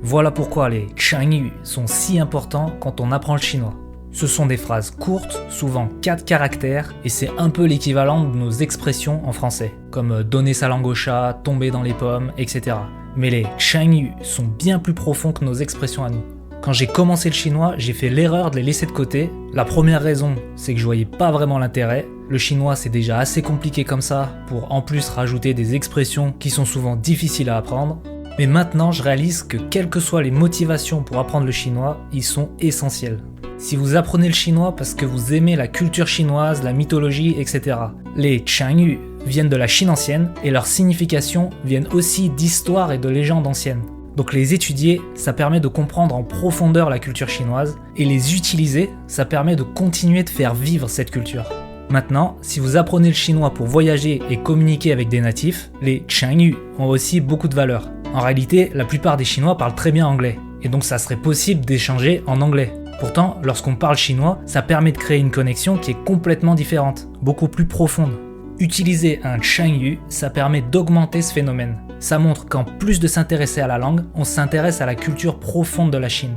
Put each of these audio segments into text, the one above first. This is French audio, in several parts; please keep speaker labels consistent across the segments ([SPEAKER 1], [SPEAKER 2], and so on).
[SPEAKER 1] Voilà pourquoi les Changyu sont si importants quand on apprend le chinois. Ce sont des phrases courtes, souvent 4 caractères, et c'est un peu l'équivalent de nos expressions en français, comme donner sa langue au chat, tomber dans les pommes, etc. Mais les Changyu sont bien plus profonds que nos expressions à nous. Quand j'ai commencé le chinois, j'ai fait l'erreur de les laisser de côté. La première raison, c'est que je voyais pas vraiment l'intérêt. Le chinois, c'est déjà assez compliqué comme ça, pour en plus rajouter des expressions qui sont souvent difficiles à apprendre. Mais maintenant, je réalise que quelles que soient les motivations pour apprendre le chinois, ils sont essentiels. Si vous apprenez le chinois parce que vous aimez la culture chinoise, la mythologie, etc., les Changyu viennent de la Chine ancienne et leurs significations viennent aussi d'histoires et de légendes anciennes. Donc les étudier, ça permet de comprendre en profondeur la culture chinoise, et les utiliser, ça permet de continuer de faire vivre cette culture. Maintenant, si vous apprenez le chinois pour voyager et communiquer avec des natifs, les Changyu ont aussi beaucoup de valeur. En réalité, la plupart des Chinois parlent très bien anglais, et donc ça serait possible d'échanger en anglais. Pourtant, lorsqu'on parle chinois, ça permet de créer une connexion qui est complètement différente, beaucoup plus profonde. Utiliser un Changyu, ça permet d'augmenter ce phénomène. Ça montre qu'en plus de s'intéresser à la langue, on s'intéresse à la culture profonde de la Chine.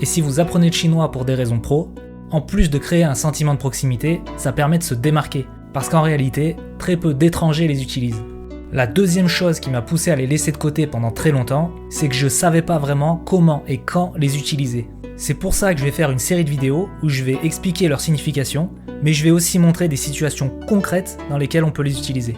[SPEAKER 1] Et si vous apprenez le chinois pour des raisons pro, en plus de créer un sentiment de proximité, ça permet de se démarquer, parce qu'en réalité, très peu d'étrangers les utilisent. La deuxième chose qui m'a poussé à les laisser de côté pendant très longtemps, c'est que je savais pas vraiment comment et quand les utiliser. C'est pour ça que je vais faire une série de vidéos où je vais expliquer leur signification, mais je vais aussi montrer des situations concrètes dans lesquelles on peut les utiliser.